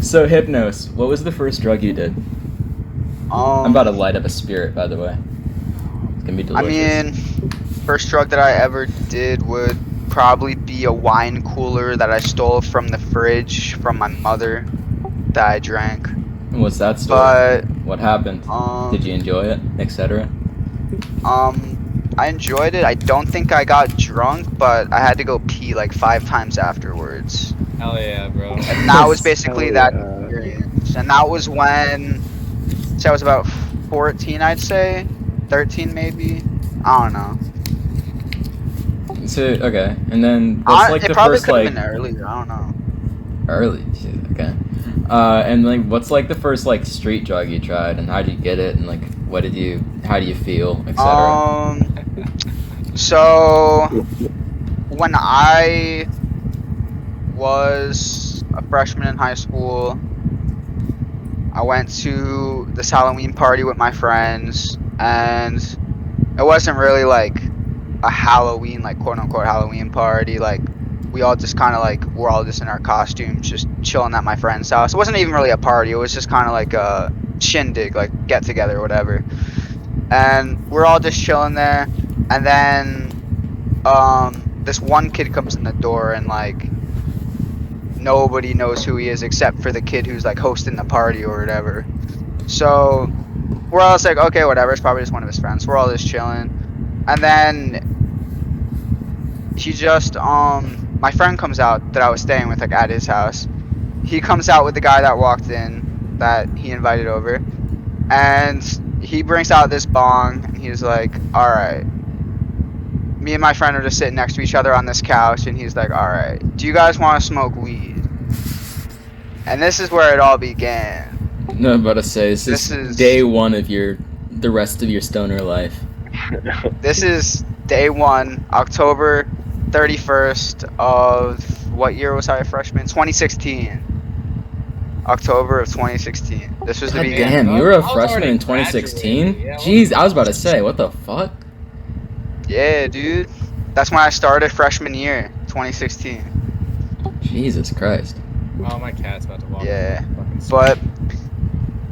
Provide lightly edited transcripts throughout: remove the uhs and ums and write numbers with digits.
So Hypnos, what was the first drug you did? I'm about to light up a spirit, by the way. It's gonna be I delicious. mean, first drug that I ever did would probably be a wine cooler that I stole from the fridge from my mother that I drank. What's that story? But What happened? Did you enjoy it, etc.? I enjoyed it. I don't think I got drunk, but I had to go pee like 5 times afterwards. Hell yeah, bro. And that was basically Hell that yeah. experience. And that was when, so I was about 14, I'd say, 13 maybe. I don't know. So okay, and then what's like It the probably first could have like been earlier. I don't know. early? Shit, okay. And like what's like the first like street drug you tried, and how did you get it, and like how do you feel, etc. So when I was a freshman in high school, I went to this Halloween party with my friends, and it wasn't really like a Halloween, like quote unquote Halloween party. Like we all just kind of like we're all just in our costumes, just chilling at my friend's house. It wasn't even really a party. It was just kind of like a shindig, like get together or whatever. And we're all just chilling there, and then this one kid comes in the door, and like nobody knows who he is except for the kid who's like hosting the party or whatever. So we're all just like, okay, whatever, it's probably just one of his friends. We're all just chilling, and then he just my friend comes out that I was staying with, like at his house. He comes out with the guy that walked in that he invited over, and he brings out this bong, and he's like, all right, me and my friend are just sitting next to each other on this couch, and he's like, all right, do you guys want to smoke weed? And this is where it all began. No, I'm about to say this is day one of the rest of your stoner life. This is day one, October 31st of what year was I a freshman? 2016. October of 2016. This was the God beginning. damn, you were I a was freshman already in 2016? graduating, yeah. Jeez, I was about to say, what the fuck? Yeah, dude. That's when I started freshman year, 2016. Jesus Christ. Oh, my cat's about to walk. Yeah, Fucking but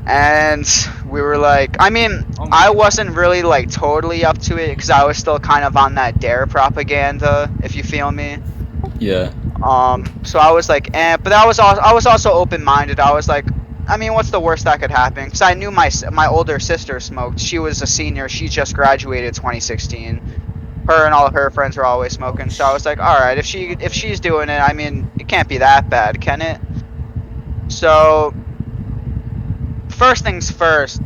and we were like, I mean, Oh my I God. wasn't really like totally up to it because I was still kind of on that dare propaganda, if you feel me. Yeah. So I was like, but I was also open-minded. I was like, I mean, what's the worst that could happen? Because I knew my older sister smoked. She was a senior. She just graduated 2016. Her and all of her friends were always smoking. So I was like, all right, if she's doing it, I mean, it can't be that bad, can it? So first things first,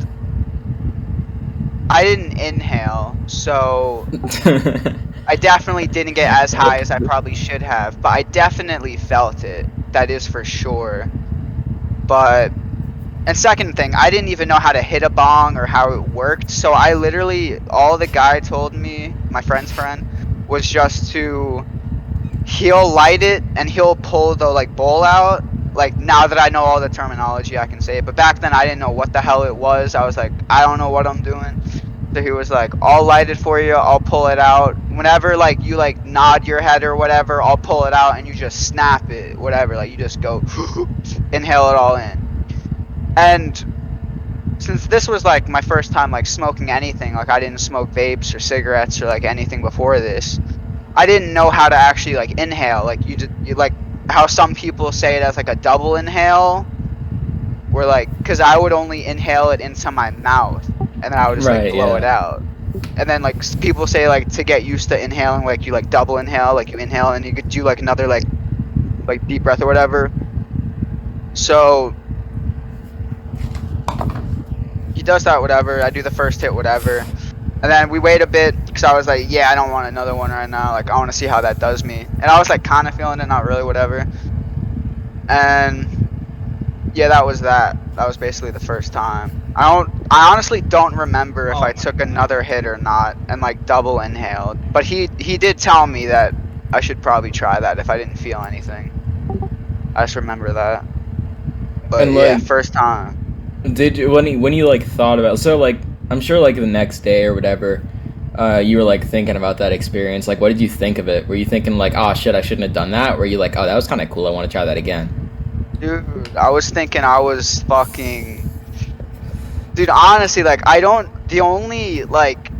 I didn't inhale, so I definitely didn't get as high as I probably should have, but I definitely felt it. That is for sure. But, and second thing, I didn't even know how to hit a bong or how it worked, so I literally, all the guy told me, my friend's friend, was just he'll light it and he'll pull the like bowl out. Like now that I know all the terminology, I can say it, but back then I didn't know what the hell it was. I was like, I don't know what I'm doing. So he was like, I'll light it for you, I'll pull it out. Whenever like you like nod your head or whatever, I'll pull it out and you just snap it, whatever. Like you just go inhale it all in. And since this was like my first time like smoking anything, like I didn't smoke vapes or cigarettes or like anything before this, I didn't know how to actually like inhale. Like you like how some people say it as like a double inhale, where like, because I would only inhale it into my mouth and then I would just like blow it out. And then like people say like to get used to inhaling, like you like double inhale, like you inhale and you could do like another like deep breath or whatever. So he does that, whatever. I do the first hit, whatever. And then we wait a bit because I was like, yeah, I don't want another one right now. Like I want to see how that does me. And I was like kind of feeling it, not really, whatever. And yeah, that was that. That was basically the first time. I honestly don't remember if I took another hit or not and like double inhaled. But he did tell me that I should probably try that if I didn't feel anything. I just remember that. But And, yeah, like, first time. Did you when you like thought about, so like I'm sure like the next day or whatever, you were like thinking about that experience, like what did you think of it? Were you thinking like, oh shit, I shouldn't have done that? Or were you like, oh, that was kind of cool, I want to try that again? Dude, I was thinking I was fucking. Dude, honestly, like, the only, like,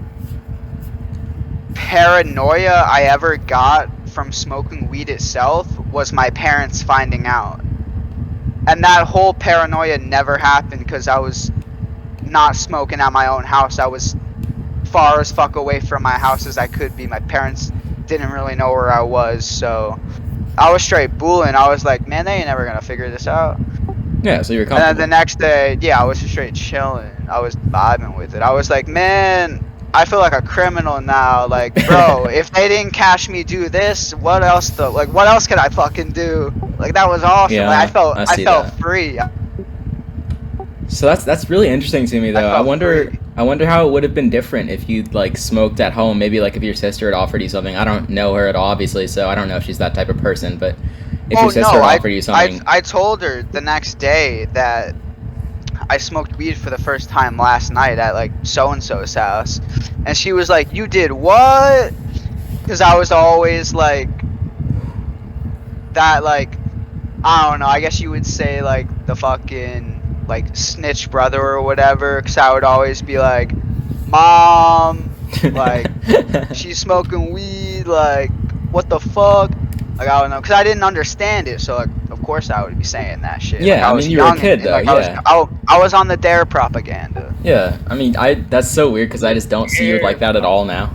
paranoia I ever got from smoking weed itself was my parents finding out. And that whole paranoia never happened because I was not smoking at my own house. I was far as fuck away from my house as I could be. My parents didn't really know where I was, so I was straight bullying. I was like, man, they ain't never gonna figure this out. Yeah, so you're And then comfortable. the next day, yeah, I was just straight chilling. I was vibing with it. I was like, man, I feel like a criminal now. Like, bro, if they didn't catch me do this, what else though? Like, what else could I fucking do? Like, that was awesome. Yeah, Like, I I see felt that. free. So that's really interesting to me though. I felt wonder free. I wonder how it would have been different if you'd like smoked at home. Maybe like if your sister had offered you something. I don't know her at all, obviously, so I don't know if she's that type of person. But if Oh your sister no, had offered you something, I told her the next day that I smoked weed for the first time last night at like so and so's house, and she was like, "You did what?" Because I was always like that, like, I don't know. I guess you would say like the fucking like snitch brother or whatever. Because I would always be like, "Mom, like, she's smoking weed. Like, what the fuck?" Like, I don't know, because I didn't understand it. So like, of course I would be saying that shit. yeah, Like, I I was mean you were a young kid and though. like Yeah, I was on the dare propaganda. yeah. I mean that's so weird because I just don't see you like that at all now.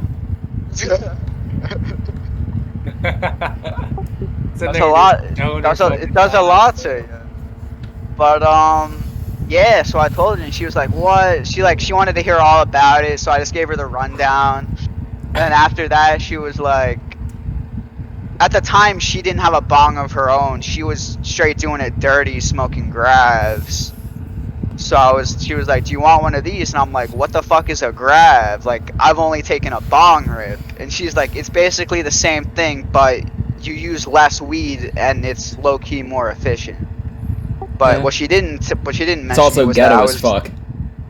That's a lot. It does a lot to you. But yeah. So I told her, and she was like, "What?" She wanted to hear all about it. So I just gave her the rundown. And then after that, she was like, at the time, she didn't have a bong of her own. She was straight doing it dirty, smoking gravs. So she was like, "Do you want one of these?" And I'm like, "What the fuck is a grav? Like, I've only taken a bong rip." And she's like, "It's basically the same thing, but you use less weed and it's low key more efficient." But Yeah. what she didn't It's mention also was that ghetto I as was, fuck.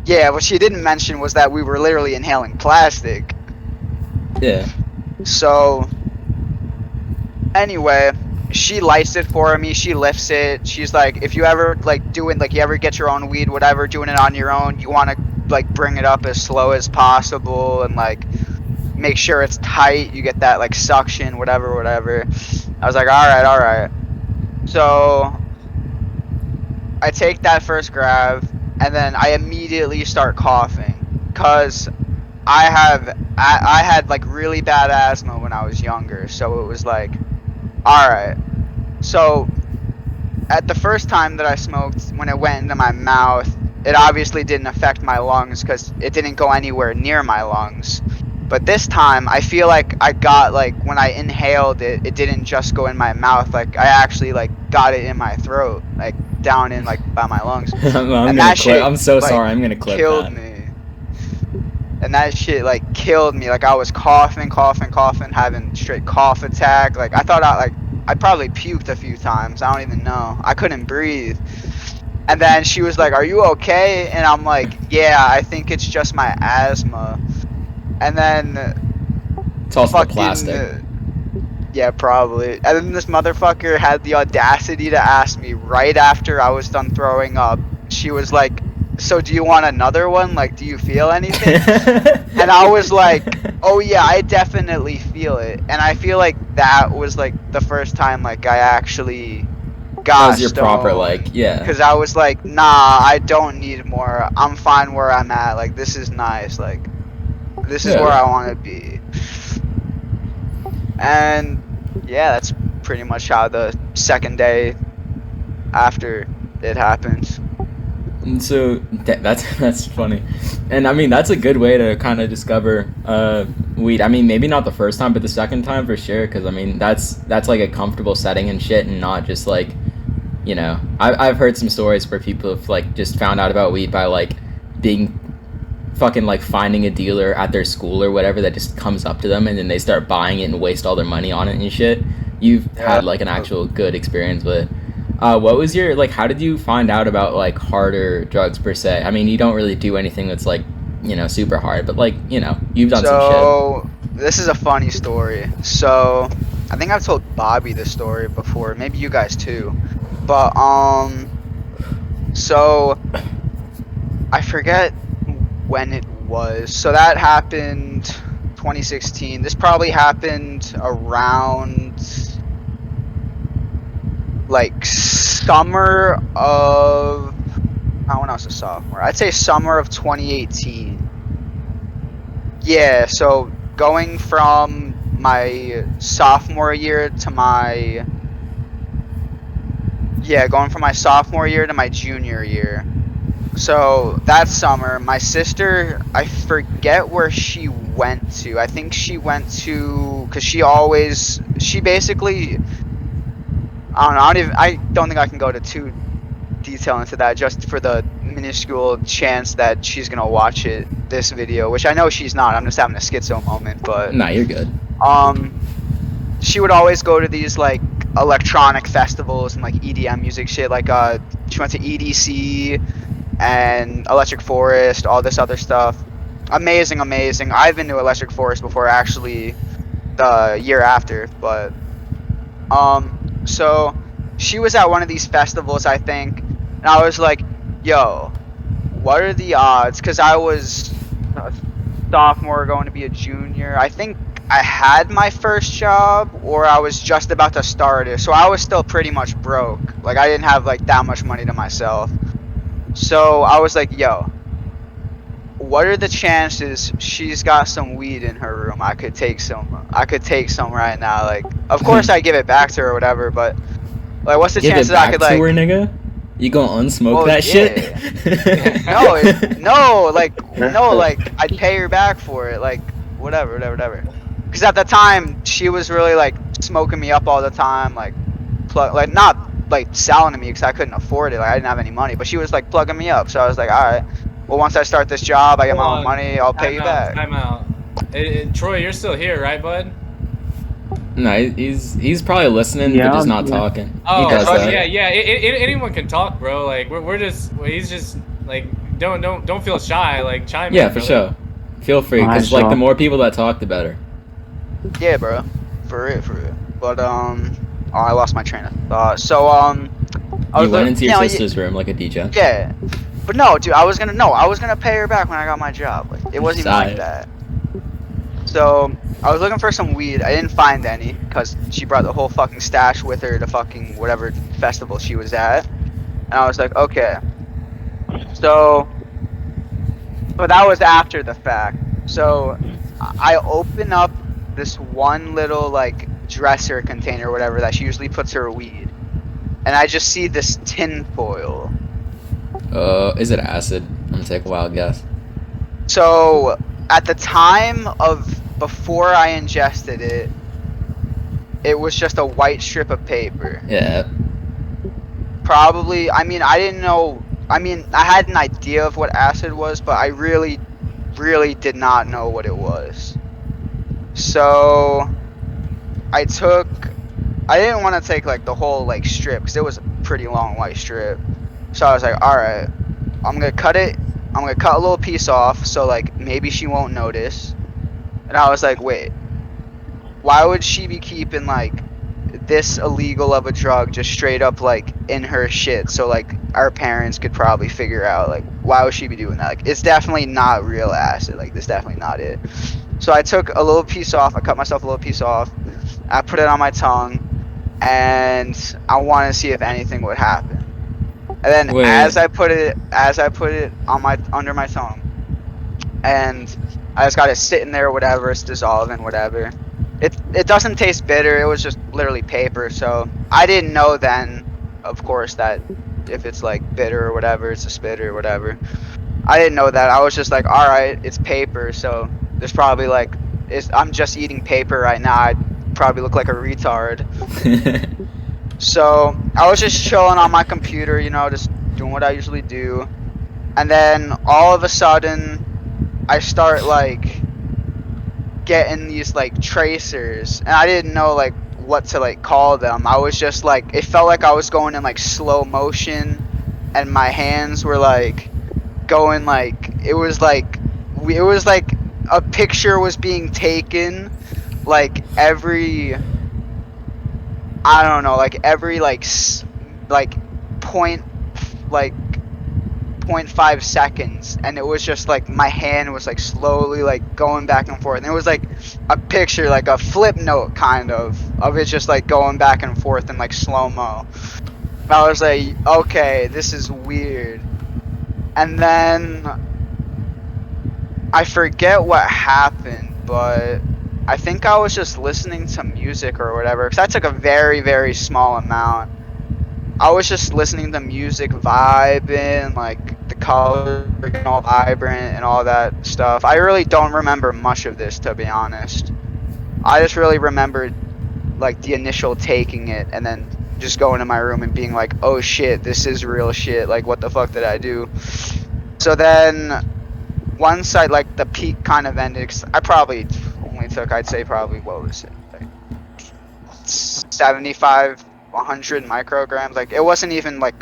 yeah, what she didn't mention was that we were literally inhaling plastic. Yeah. So anyway, she lights it for me. She lifts it. She's like, if you ever like doing like you ever get your own weed, whatever, doing it on your own, you want to like bring it up as slow as possible and like make sure it's tight. You get that like suction, whatever, whatever. I was like, all right. So I take that first grab and then I immediately start coughing because I had like really bad asthma when I was younger. So it was like, all right. So at the first time that I smoked, when it went into my mouth, it obviously didn't affect my lungs because it didn't go anywhere near my lungs. But this time, I feel like I got like when I inhaled it, it didn't just go in my mouth. Like I actually like got it in my throat, like down in like by my lungs. I'm And gonna that clip. shit I'm so like sorry. I'm gonna clip killed that. me. And that shit like killed me. Like I was coughing, having straight cough attack. Like I probably puked a few times. I don't even know. I couldn't breathe. And then she was like, "Are you okay?" And I'm like, "Yeah, I think it's just my asthma." And then It's also the fucking plastic. yeah, probably. And then this motherfucker had the audacity to ask me right after I was done throwing up. She was like, "So do you want another one? Like, do you feel anything?" And I was like, "Oh yeah, I definitely feel it." And I feel like that was like the first time like I actually That got was your proper like, stoned. yeah. Because I was like, "Nah, I don't need more. I'm fine where I'm at. Like, this is nice. Like, this is where Yeah. I want to be." And yeah, that's pretty much how the second day after it happened. And so that's funny, and I mean that's a good way to kind of discover weed. I mean maybe not the first time, but the second time for sure. Because I mean that's like a comfortable setting and shit, and not just like, you know, I've heard some stories where people have like just found out about weed by like being fucking like finding a dealer at their school or whatever that just comes up to them and then they start buying it and waste all their money on it and shit. You've had like an actual good experience with it. What was your like? How did you find out about like harder drugs per se? I mean, you don't really do anything that's like, you know, super hard, but like, you know, you've done some shit. So this is a funny story. So I think I've told Bobbie this story before, maybe you guys too. But so I forget when it was. So that happened 2016. This probably happened around like summer of, when I was a sophomore. I'd say summer of 2018. Yeah, so going from my sophomore year to my sophomore year to my junior year. So that summer, my sister, I forget where she went to. I think she went to, cause she basically, I don't think I can go to too detail into that, just for the minuscule chance that she's gonna watch this video, which I know she's not. I'm just having a schizo moment, but Nah, you're good. she would always go to these like electronic festivals and like EDM music shit. Like she went to EDC and Electric Forest, all this other stuff. Amazing. I've been to Electric Forest before, actually, the year after, but so she was at one of these festivals, I think, and I was like, yo, what are the odds? Because I was a sophomore going to be a junior. I think I had my first job, or I was just about to start it, so I was still pretty much broke. Like, I didn't have like that much money to myself. So I was like, yo, what are the chances she's got some weed in her room? I could take some right now. Like, of course I give it back to her or whatever, but like, what's the Give it chances back I could to like, her, nigga? You gonna unsmoke well, that yeah. shit? no, like I'd pay her back for it, like whatever. Because at the time she was really like smoking me up all the time, like not like selling to me because I couldn't afford it, like I didn't have any money, but she was like plugging me up. So I was like, all right, well, once I start this job, I get my own money, I'll pay you back. Time out. Troy, you're still here, right, bud? No, he's probably listening, but just not talking. Oh, he does that. yeah. Anyone can talk, bro. Like he's just like don't feel shy. Like chime in. Yeah, for brother. sure. Feel free, because like the more people that talk, the better. Yeah, bro, for real. But I lost my train of thought. So I was You went into your you know, sister's room like a DJ. Yeah, but no, dude, I was gonna pay her back when I got my job. Like, it wasn't even like that. So I was looking for some weed. I didn't find any because she brought the whole fucking stash with her to fucking whatever festival she was at. And I was like, okay. So, but that was after the fact. So I open up this one little like dresser container or whatever that she usually puts her weed, and I just see this tin foil. Is it acid? I'm gonna take a wild guess. So at the time of before I ingested it, it was just a white strip of paper. Yeah. Probably, I mean, I didn't know, I mean, I had an idea of what acid was, but I really did not know what it was. So I didn't want to take like the whole like strip, because it was a pretty long white strip. So I was like, alright, I'm gonna cut a little piece off, so like maybe she won't notice. And I was like, wait, why would she be keeping like this illegal of a drug just straight up like in her shit, so like our parents could probably figure out, like, why would she be doing that? Like, it's definitely not real acid, like this definitely not it. So I took a little piece off, I cut myself a little piece off, I put it on my tongue, and I wanted to see if anything would happen. And then as I put it on under my tongue, and I just got it sitting there, whatever, it's dissolving, whatever. It doesn't taste bitter, it was just literally paper, so I didn't know then, of course, that if it's like bitter or whatever, it's a spitter or whatever. I didn't know that. I was just like, alright, it's paper, so there's probably like, I'm just eating paper right now, I'd probably look like a retard. So I was just chilling on my computer, you know, just doing what I usually do. And then all of a sudden, I start like getting these like tracers, and I didn't know like what to like call them. I was just like, it felt like I was going in like slow motion, and my hands were like going like, it was like a picture was being taken like every, I don't know, like every like like point like 0.5 seconds, and it was just like my hand was like slowly like going back and forth, and it was like a picture, like a flip note kind of it just like going back and forth in like slow-mo. I was like, okay, this is weird. And then I forget what happened, but I think I was just listening to music or whatever, because that's like a very, very small amount. I was just listening to music, vibing, like the colors getting all vibrant and all that stuff. I really don't remember much of this, to be honest. I just really remembered like the initial taking it and then just going to my room and being like, oh shit, this is real shit. Like, what the fuck did I do? So then once I like the peak kind of ended, 'cause I probably only took, I'd say probably, what was it, like 75, 100 micrograms. Like, it wasn't even like,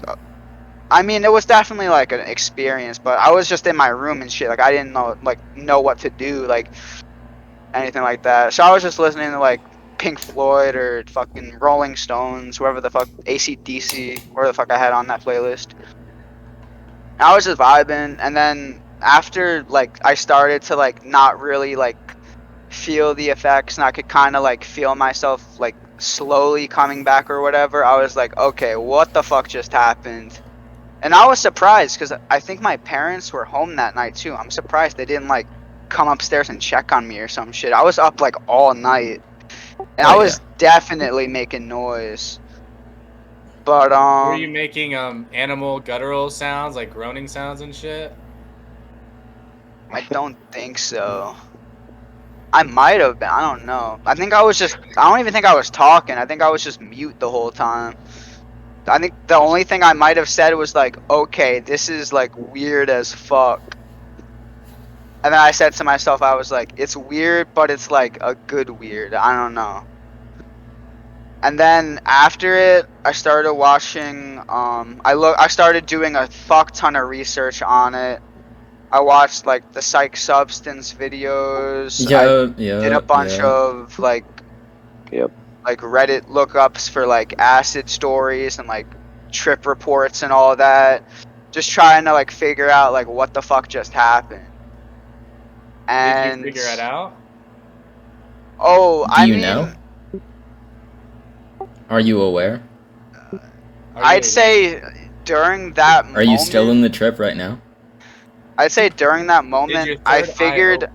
I mean, it was definitely like an experience, but I was just in my room and shit. Like, I didn't know what to do, like anything like that. So I was just listening to like Pink Floyd or fucking Rolling Stones, whoever the fuck, AC/DC, whatever the fuck I had on that playlist. I was just vibing, and then after like I started to like not really like feel the effects, and I could kind of like feel myself like slowly coming back or whatever, I was like, okay, what the fuck just happened? And I was surprised because I think my parents were home that night too. I'm surprised they didn't like come upstairs and check on me or some shit. I was up like all night, and I was definitely making noise. But Were you making animal guttural sounds, like groaning sounds and shit? I don't think so. I might have been. I don't know. I think I was just. I don't even think I was talking. I think I was just mute the whole time. I think the only thing I might have said was like, okay, this is like weird as fuck. And then I said to myself, I was like, it's weird, but it's like a good weird. I don't know. And then after it, I started watching. I started doing a fuck ton of research on it. I watched like the psych substance videos. I did a bunch of like Reddit lookups for like acid stories and like trip reports and all that. Just trying to like figure out like what the fuck just happened. And did you figure it out? Oh, Do you know? Are you aware? I'd say during that moment. Are you still in the trip right now? I'd say during that moment, I figured.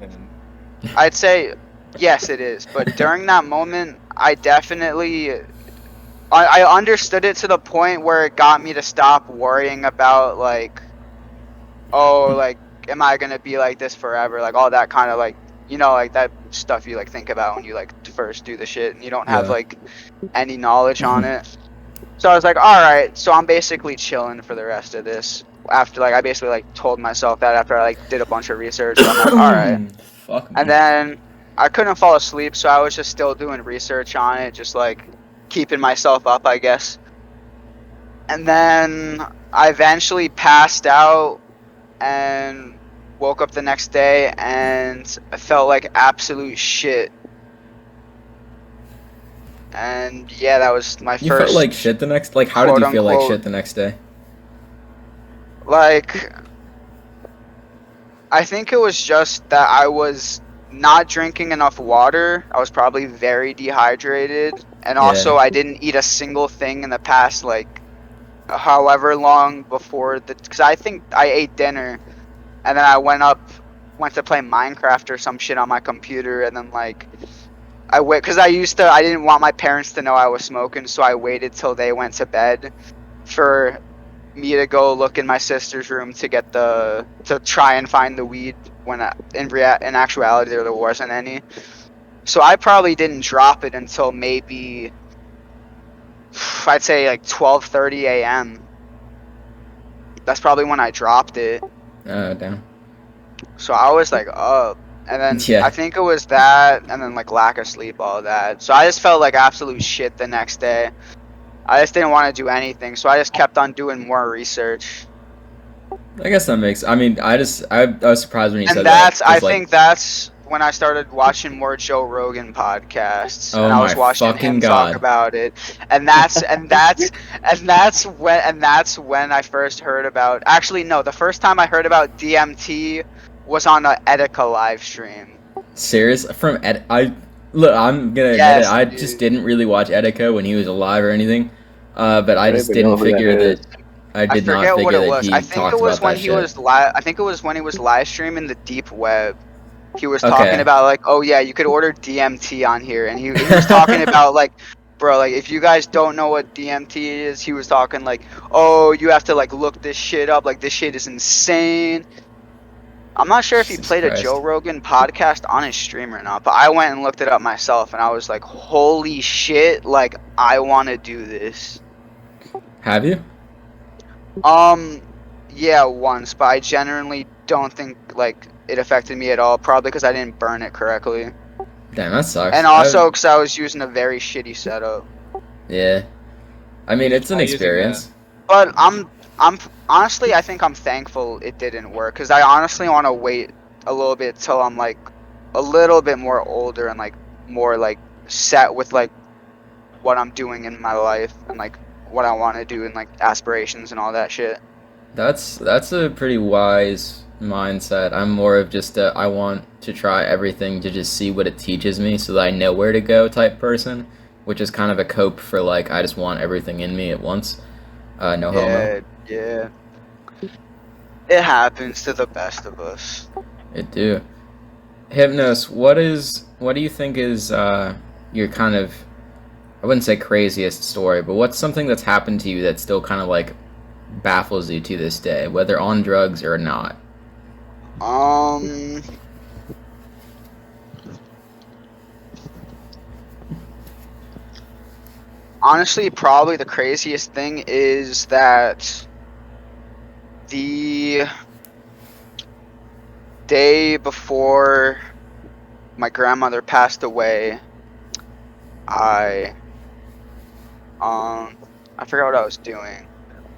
I'd say yes, it is. But during that moment, I definitely. I understood it to the point where it got me to stop worrying about like, oh, like, am I gonna be like this forever? Like all that kind of like, you know, like that stuff you like think about when you like first do the shit and you don't have like any knowledge on it. So I was like, all right, so I'm basically chilling for the rest of this. After like I basically like told myself that after I like did a bunch of research. So I'm like, all right. Fuck me. And then I couldn't fall asleep, so I was just still doing research on it, just like keeping myself up, I guess. And then I eventually passed out and woke up the next day and I felt like absolute shit. And yeah, that was my first. You felt like shit the next. Like, how did you feel like shit the next day? Like, I think it was just that I was not drinking enough water. I was probably very dehydrated, and also I didn't eat a single thing in the past like however long before the. Because I think I ate dinner, and then I went to play Minecraft or some shit on my computer, and then like. I wait because I didn't want my parents to know I was smoking, so I waited till they went to bed for me to go look in my sister's room to try and find the weed when in actuality there wasn't any. So I probably didn't drop it until maybe I'd say like 12:30 a.m. That's probably when I dropped it. Oh, damn. So I was like up. And then I think it was that, and then like lack of sleep, all that. So I just felt like absolute shit the next day. I just didn't want to do anything, so I just kept on doing more research. I guess that makes. I mean, I was surprised when you said that. And I think that's when I started watching more Joe Rogan podcasts, Oh and I was my watching fucking him talk God. about it, and that's when I first heard about. Actually, no, the first time I heard about DMT was on a Etika live stream. Serious? From Ed, I look. I'm gonna admit it. Yes, I just dude. didn't really watch Etika when he was alive or anything. But I I don't just even know didn't who that figure is. that. I I did not forget what figure it that was. I he think it talked was about when that he shit. was live. I think it was when he was live streaming the deep web. He was talking Okay. about like, oh yeah, you could order DMT on here, and he was talking about like, bro, like if you guys don't know what DMT is, he was talking like, oh, you have to like look this shit up. Like this shit is insane. I'm not sure if he Jesus played a Joe Christ. Rogan podcast on his stream or not, but I went and looked it up myself, and I was like, holy shit, like I want to do this. Have you? Yeah, once, but I genuinely don't think like it affected me at all. Probably because I didn't burn it correctly, Damn, that sucks. and also because I was using a very shitty setup. Yeah. I mean, it's an Using experience. But I'm honestly, I think I'm thankful it didn't work, because I honestly want to wait a little bit till I'm like a little bit more older and like more like set with like what I'm doing in my life and like what I want to do and like aspirations and all that shit. That's a pretty wise mindset. I'm more of just a I want to try everything to just see what it teaches me so that I know where to go type person, which is kind of a cope for like I just want everything in me at once. No homo. Yeah. It happens to the best of us. It do. Hypnos, what do you think is your kind of, I wouldn't say craziest story, but what's something that's happened to you that still kind of like baffles you to this day, whether on drugs or not? Honestly, probably the craziest thing is that the day before my grandmother passed away, I forgot what I was doing.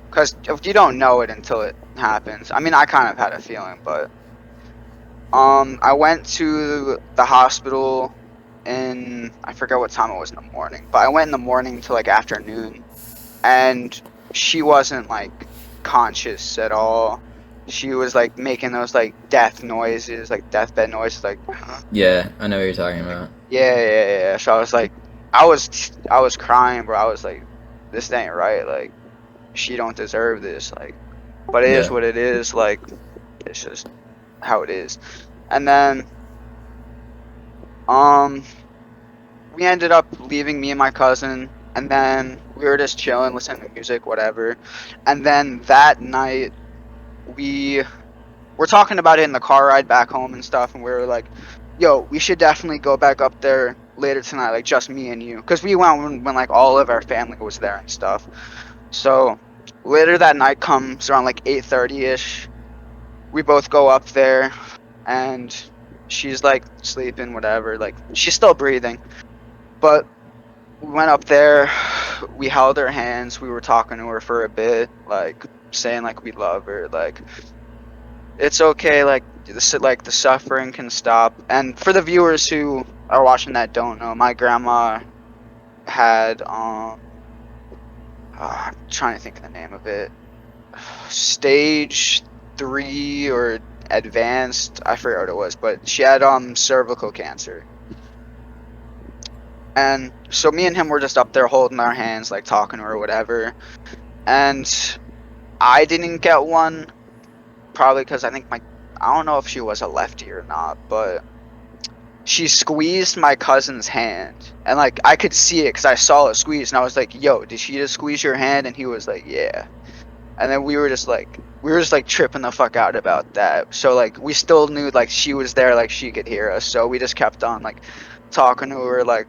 Cause you don't know it until it happens. I mean, I kind of had a feeling, but I went to the hospital in, I forgot what time it was in the morning, but I went in the morning to like afternoon, and she wasn't like conscious at all. She was like making those like death noises, like deathbed noises, like Yeah, I know what you're talking about. yeah. So I was like, I was crying, bro. I was like, this ain't right. Like, she don't deserve this. Like, but it is Yeah. what it is. Like, it's just how it is. And then, we ended up leaving, me and my cousin, and then we were just chilling, listening to music, whatever. And then that night, we were talking about it in the car ride back home and stuff, and we were like, yo, we should definitely go back up there later tonight, like just me and you, because we went when like all of our family was there and stuff. So later that night comes around like 8:30ish. We both go up there, and she's like sleeping, whatever, like she's still breathing. But we went up there, we held her hands, we were talking to her for a bit, like saying like we love her, like it's okay, like the suffering can stop. And for the viewers who are watching that don't know, my grandma had I'm trying to think of the name of it, stage 3 or advanced, I forget what it was, but she had cervical cancer. And so me and him were just up there holding our hands, like talking to her or whatever. And I didn't get one, probably because I don't know if she was a lefty or not, but she squeezed my cousin's hand, and like I could see it because I saw it squeeze, and I was like, yo, did she just squeeze your hand? And he was like, yeah. And then we were just like tripping the fuck out about that. So like we still knew like she was there, like she could hear us, so we just kept on like talking to her, like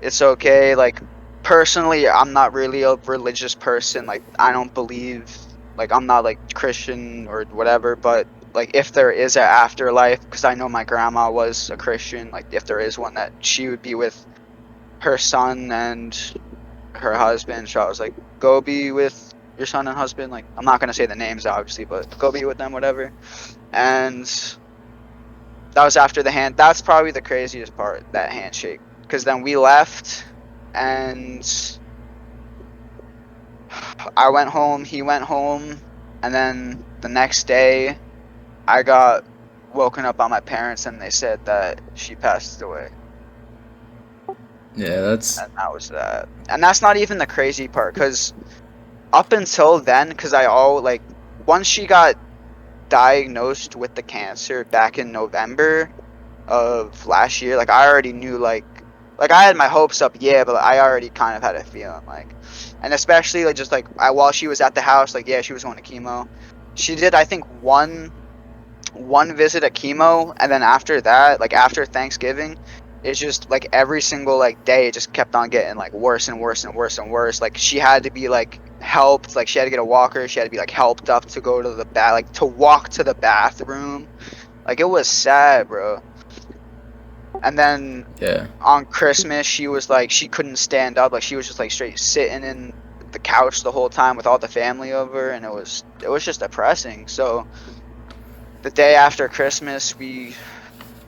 it's okay. Like personally, I'm not really a religious person, like I don't believe, like I'm not like Christian or whatever, but like if there is an afterlife, because I know my grandma was a Christian, like if there is one, that she would be with her son and her husband. So I was like, go be with your son and husband, like I'm not gonna say the names obviously, but go be with them, whatever. And that was after the hand. That's probably the craziest part, that handshake. Because then we left, and I went home, he went home, and then the next day, I got woken up by my parents, and they said that she passed away. Yeah, that's And that was that. And that's not even the crazy part, because up until then, because once she got diagnosed with the cancer back in November of last year, like, I already knew, like I had my hopes up, yeah, but I already kind of had a feeling, like, and especially, like, just, like, while she was at the house, like, yeah, she was going to chemo. She did, I think, one visit at chemo, and then after that, like, after Thanksgiving, it's just, like, every single, like, day, it just kept on getting, like, worse and worse and worse and worse. Like, she had to be, like, helped, like, she had to get a walker, she had to be, like, helped up to go to the like, to walk to the bathroom. Like, it was sad, bro. And then yeah. on Christmas, she was, like, she couldn't stand up, like, she was just, like, straight sitting in the couch the whole time with all the family over, and it was just depressing. So the day after Christmas, we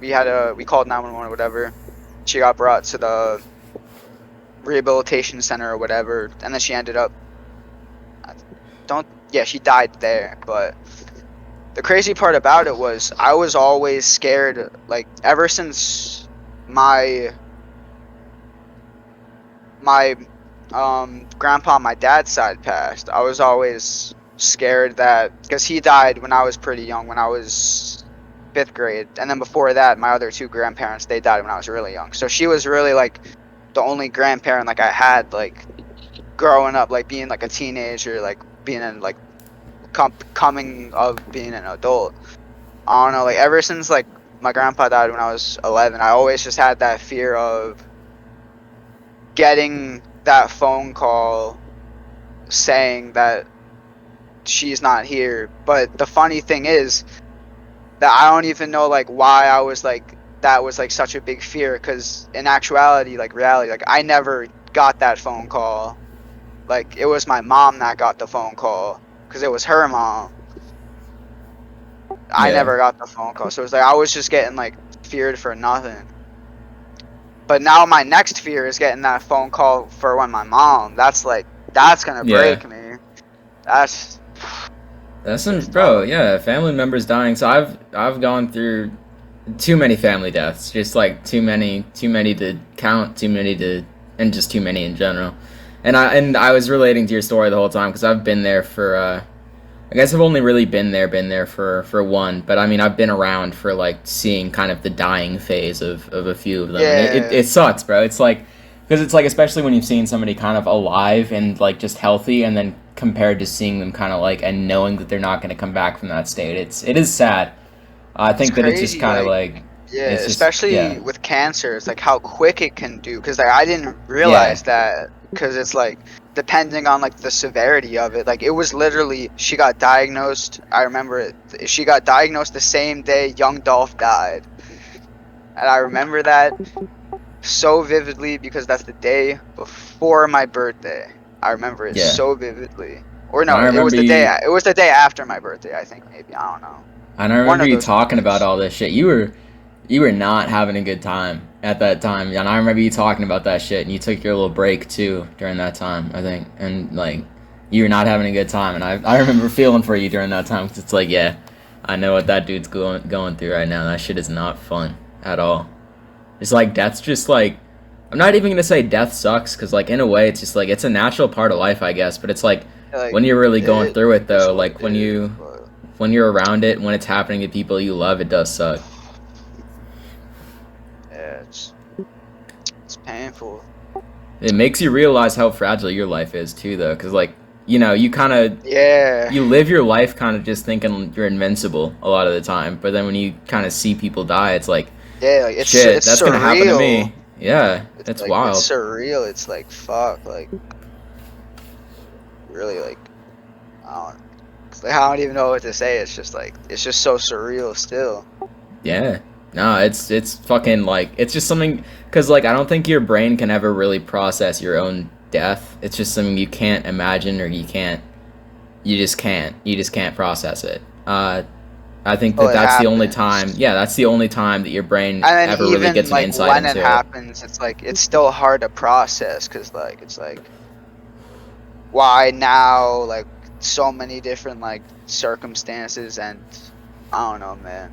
called 911 or whatever. She got brought to the rehabilitation center or whatever, and then she ended up she died there. But the crazy part about it was, I was always scared, like, ever since my grandpa on my dad's side passed, I was always scared that, because he died when I was pretty young, when I was 5th grade, and then before that, my other 2 grandparents, they died when I was really young. So she was really, like, the only grandparent, like, I had, like, growing up, like, being, like, a teenager, like, being in, like, coming of being an adult. I don't know, like, ever since, like, my grandpa died when I was 11, I always just had that fear of getting that phone call saying that she's not here. But the funny thing is that I don't even know, like, why I was, like, that was, like, such a big fear, because in actuality, like, reality, like, I never got that phone call. Like, it was my mom that got the phone call, because it was her mom. I never got the phone call, so it was like I was just getting, like, feared for nothing. But now my next fear is getting that phone call for when my mom. That's gonna break me. That's some, bro. Yeah, family members dying. So I've gone through too many family deaths. Just, like, too many to count. And just too many in general. And I was relating to your story the whole time, because I've been there for. I guess I've only really been there for one, but I mean, I've been around for, like, seeing kind of the dying phase of a few of them. Yeah. And it sucks, bro. It's like, because it's like, especially when you've seen somebody kind of alive and, like, just healthy, and then compared to seeing them kind of, like, and knowing that they're not going to come back from that state, it is sad. I think that it's just kind of like yeah, it's especially with cancer, it's like how quick it can do. Because, like, I didn't realize that, because it's like, depending on, like, the severity of it, like, it was literally, she got diagnosed, I remember it, she got diagnosed the same day young Dolph died. And I remember that so vividly, because that's the day before my birthday. I remember it so vividly. Or no, it was the day after my birthday, I think, maybe, I don't know. And I remember you talking about all this shit. You were not having a good time at that time, and I remember you talking about that shit, and you took your little break too during that time, I think, and, like, you were not having a good time, and I remember feeling for you during that time, because it's like, yeah, I know what that dude's going through right now. That shit is not fun at all. It's like, death's just, like, I'm not even gonna say death sucks, because, like, in a way, it's just, like, it's a natural part of life, I guess, but it's like when you're really going through it, though, like, when you're around it, when it's happening to people you love, it does suck. It's painful. It makes you realize how fragile your life is too, though, because, like, you know, you kind of you live your life kind of just thinking you're invincible a lot of the time, but then when you kind of see people die, it's like, it's shit, it's that's surreal. gonna happen to me. Yeah, it's like, wild. It's surreal. It's like, fuck, like, really, like, I don't even know what to say. It's just like, it's just so surreal still. Yeah. No, it's fucking, like, it's just something, because, like, I don't think your brain can ever really process your own death. It's just something you can't imagine, or you just can't process it. I think Oh, that it that's the only happens. time. Yeah, that's the only time that your brain And then ever really even gets an like insight when it into it. happens, it's like it's still hard to process because like it's like why now, like so many different like circumstances, and I don't know, man.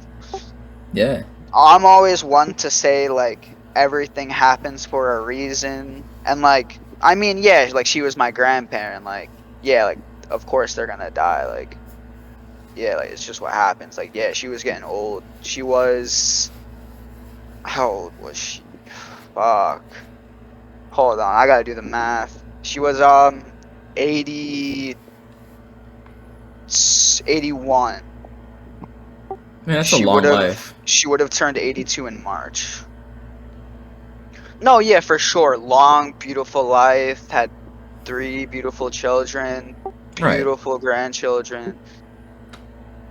Yeah. I'm always one to say like everything happens for a reason, and like I mean, yeah, like she was my grandparent, like yeah, like of course they're gonna die, like yeah, like it's just what happens. Like yeah, she was getting old. She was how old was she? Fuck. Hold on, I gotta do the math. She was 80 81. Man, that's a long life. She would have turned 82 in March. No, yeah, for sure. Long, beautiful life. Had 3 beautiful children, Right. beautiful grandchildren,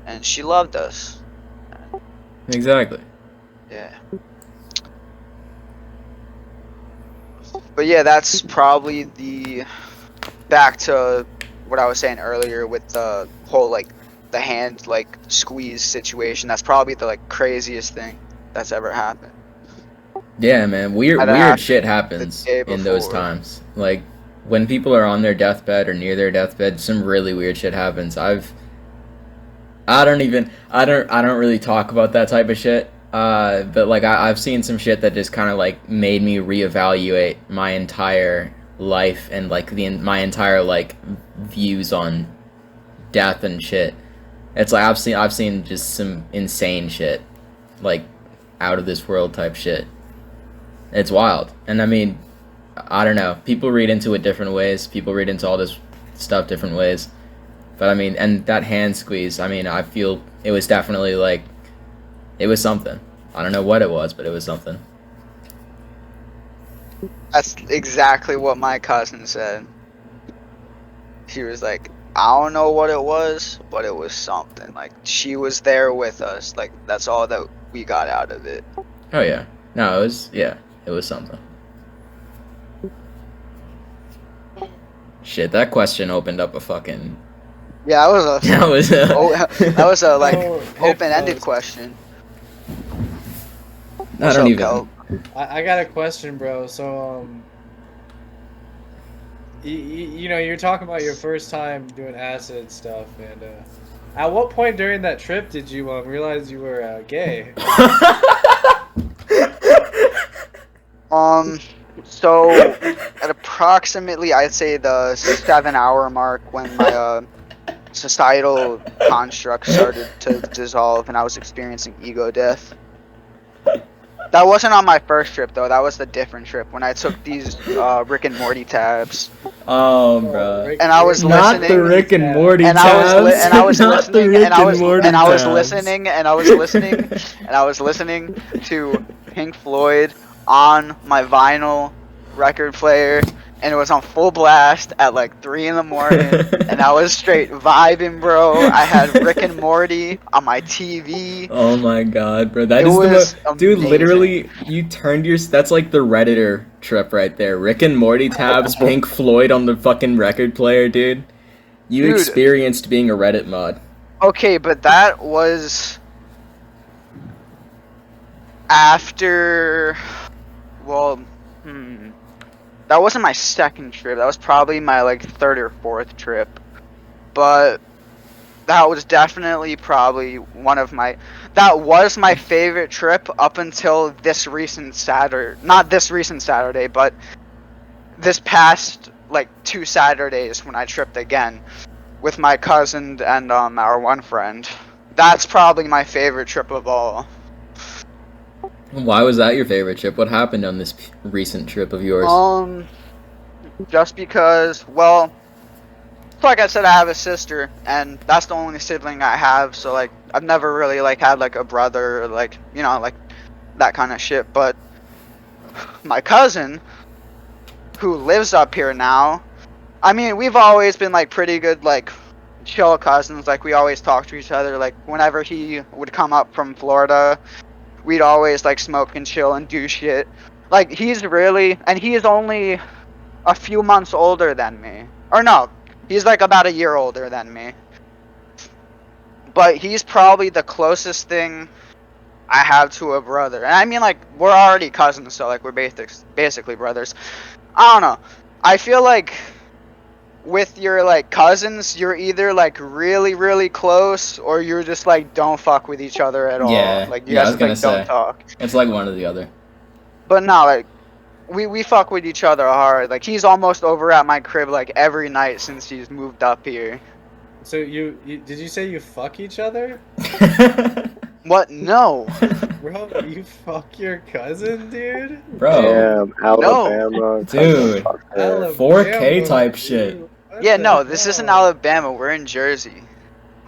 and she loved us. Exactly. Yeah. But yeah, that's probably the back to what I was saying earlier with the whole like the hand like squeeze situation. That's probably the like craziest thing that's ever happened. Yeah, man. That Weird happened shit the happens day in those before. times. Like when people are on their deathbed or near their deathbed, some really weird shit happens. I don't really talk about that type of shit. But like I've seen some shit that just kind of like made me reevaluate my entire life and like my entire like views on death and shit. It's like I've seen just some insane shit, like out of this world type shit. It's wild. And I mean, I don't know. People read into it different ways. People read into all this stuff different ways. But I mean, and that hand squeeze, I mean, I feel it was definitely like, it was something. I don't know what it was, but it was something. That's exactly what my cousin said. She was like, I don't know what it was, but it was something. Like she was there with us. Like that's all that we got out of it. Oh, yeah. No, yeah, it was something. Shit, that question opened up a fucking. Yeah, that was a That was a. that was a like Oh, open-ended Hypnos. question. I What's don't up, even. Calc? I got a question, bro. So, you know, you're talking about your first time doing acid stuff, and at what point during that trip did you realize you were gay? So at approximately I'd say the 7-hour mark when my societal construct started to dissolve and I was experiencing ego death. That wasn't on my first trip though. That was the different trip when I took these Rick and Morty tabs. Oh, bro. And I was Not the listening, Rick and Morty and tabs. I was Not the listening, Rick and I was Morty and I was tabs. listening, and I was listening, and I was listening to Pink Floyd on my vinyl record player, and it was on full blast at like 3 in the morning, and I was straight vibing, bro. I had Rick and Morty on my TV. Oh my god, bro. That It is the was dude, amazing. literally you turned your that's like the Redditor trip right there. Rick and Morty tabs, Pink Floyd on the fucking record player, dude. You Dude. experienced being a Reddit mod. Okay, but that was after. Well, that wasn't my second trip. That was probably my like 3rd or 4th trip. But that was definitely probably one of my. That was my favorite trip up until this recent Saturday. Not this recent Saturday, but this past like 2 Saturdays when I tripped again with my cousin and our one friend. That's probably my favorite trip of all. Why was that your favorite trip? What happened on this recent trip of yours? Just because, well, like I said, I have a sister, and that's the only sibling I have. So like, I've never really like had like a brother, or, like you know, like that kind of shit. But my cousin, who lives up here now, I mean, we've always been like pretty good, like chill cousins. Like we always talk to each other. Like whenever he would come up from Florida, we'd always like smoke and chill and do shit. Like he's only a few months older than me. Or no, he's like about a year older than me. but he's probably the closest thing I have to a brother. And I mean, like, we're already cousins, so like we're basically brothers. I don't know. I feel like with your like cousins, you're either like really, really close, or you're just like don't fuck with each other at all. Yeah, Like you yeah, I guys was gonna just like don't say. talk. It's like one or the other. But no, like we fuck with each other hard. Like he's almost over at my crib like every night since he's moved up here. So you did you say you fuck each other? What? No. Bro, you fuck your cousin, dude? Bro, Damn, Alabama. Dude. Alabama, 4K type shit. dude. What Yeah, the no, this isn't hell? Alabama. We're in Jersey.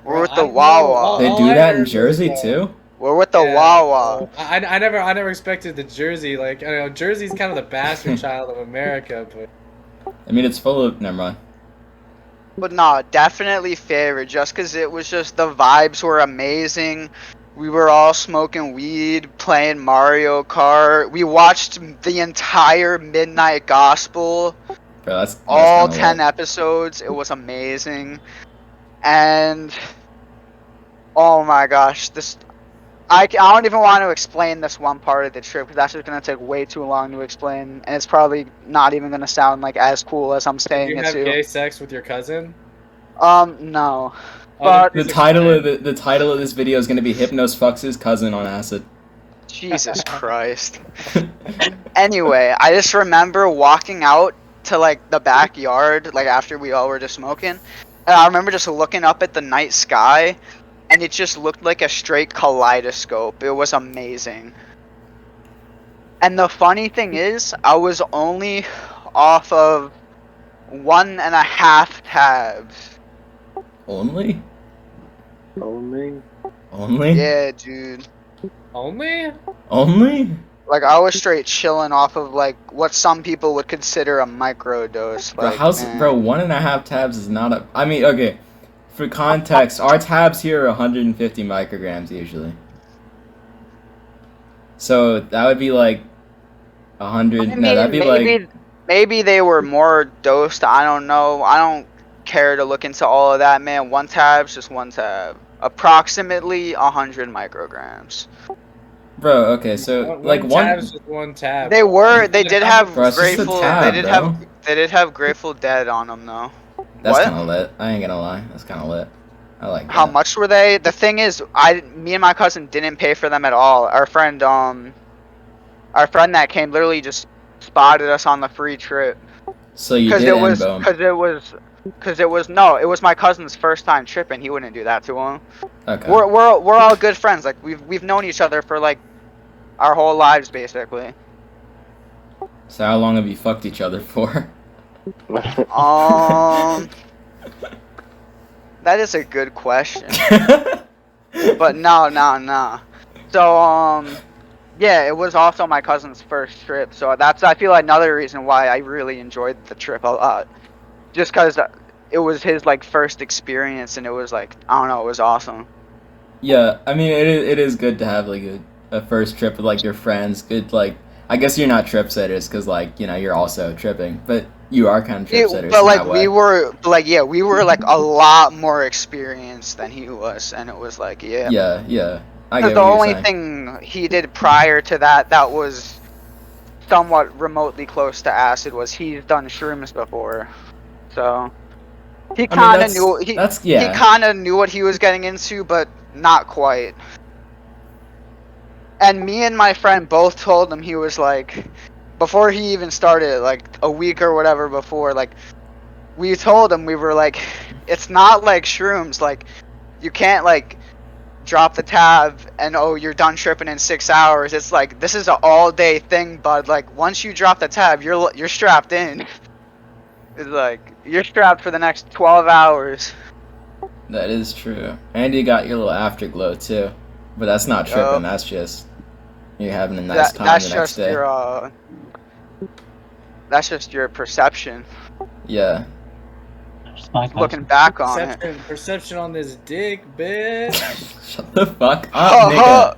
We're Bro, with the I know, Wawa. They all do I that in heard Jersey was, too? We're with the yeah, Wawa. I never expected the Jersey, like, I know Jersey's kind of the bastard child of America, but I mean, it's full of. Never mind. But no, definitely favorite. Just because it was just the vibes were amazing. We were all smoking weed, playing Mario Kart. We watched the entire Midnight Gospel, Bro, that's all kinda 10 lit. episodes. It was amazing. And oh my gosh, I don't even want to explain this one part of the trip because that's just going to take way too long to explain, and it's probably not even going to sound like as cool as I'm did saying you it have to. gay sex with your cousin? No. Oh, But The title of the title of this video is gonna be Hypnos fucks his cousin on acid. Jesus Christ. Anyway, I just remember walking out to like the backyard, like after we all were just smoking, and I remember just looking up at the night sky, and it just looked like a straight kaleidoscope. It was amazing. And the funny thing is, I was only off of 1.5 tabs. Only? Only? Only? Yeah, dude. Only? Only? Like I was straight chilling off of like what some people would consider a micro dose. Bro, Like, how's man. bro? 1.5 tabs is not a. I mean, okay. For context, our tabs here are 150 micrograms usually. So that would be like 100. I No, mean, that'd be like. maybe they were more dosed. I don't know. I don't care to look into all of that, man. One tab's just one tab. Approximately 100 micrograms. Bro, okay, so like one. tab's just one tab. They did have Bro, it's just a Grateful. tab, They did have Grateful Dead on them though. That's What? kind of lit. I ain't gonna lie. That's kind of lit. I like that. How much were they? The thing is, me and my cousin didn't pay for them at all. Our friend that came literally just spotted us on the free trip. So you Because did it was, N-bone. it was my cousin's first time tripping. He wouldn't do that to him. Okay. We're all good friends. Like we've known each other for like our whole lives basically. So how long have you fucked each other for? That is a good question. But no. So yeah, it was also my cousin's first trip. So that's I feel another reason why I really enjoyed the trip a lot. Just cuz it was his like first experience and it was like I don't know, it was awesome. Yeah, I mean it is good to have like a first trip with like your friends. Good like I guess you're not trip setters because like you know you're also tripping, but you are kind of trip setters. But in like that way. we were like a lot more experienced than he was, and it was like yeah. Yeah. I get The what you're only saying. thing he did prior to that was somewhat remotely close to acid was he's done shrooms before, so he kind of knew he kind of knew what he was getting into, but not quite. And me and my friend both told him he was like, before he even started, like a week or whatever before, like we told him we were like, it's not like shrooms, like you can't like drop the tab and oh you're done tripping in 6 hours. It's like this is an all day thing, bud. Like once you drop the tab, you're strapped in. It's like you're strapped for the next 12 hours. That is true, and you got your little afterglow too, but that's not tripping. Yup. That's just you're having a nice time the next day. That's just your perception. Yeah. Looking back on it. Perception on this dick, bitch. Shut the fuck up, nigga.